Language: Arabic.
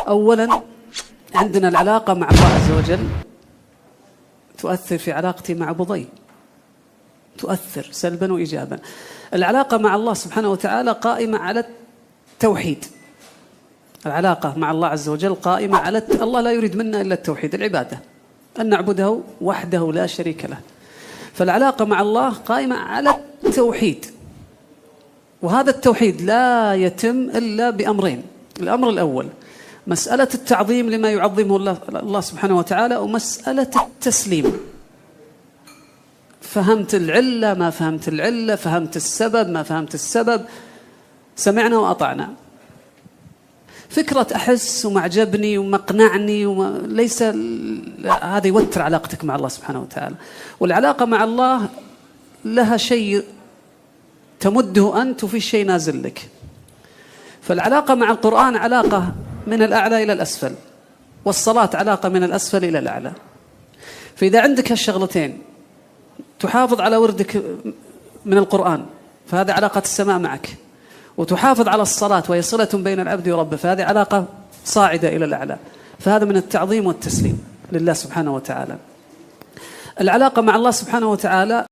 أولا عندنا العلاقة مع الله عز وجل تؤثر في علاقتي مع بضي، تؤثر سلبا وإيجابا. العلاقة مع الله سبحانه وتعالى قائمة على التوحيد. العلاقة مع الله عز وجل قائمة على الله لا يريد منا إلا التوحيد، العبادة، أن نعبده وحده لا شريك له. فالعلاقة مع الله قائمة على التوحيد، وهذا التوحيد لا يتم إلا بأمرين. الأمر الأول مسألة التعظيم لما يعظمه الله سبحانه وتعالى، ومسألة التسليم. فهمت العلة ما فهمت العلة، فهمت السبب ما فهمت السبب، سمعنا وأطعنا. فكرة أحس ومعجبني ومقنعني ليس هذا يوتر علاقتك مع الله سبحانه وتعالى. والعلاقة مع الله لها شيء تمده أنت وفي شيء نازل لك. فالعلاقة مع القرآن علاقة من الأعلى إلى الأسفل، والصلاة علاقة من الأسفل إلى الأعلى. فإذا عندك هالشغلتين تحافظ على وردك من القرآن، فهذه علاقة السماء معك، وتحافظ على الصلاة وهي صلة بين العبد وربه، فهذه علاقة صاعدة إلى الأعلى. فهذا من التعظيم والتسليم لله سبحانه وتعالى. العلاقة مع الله سبحانه وتعالى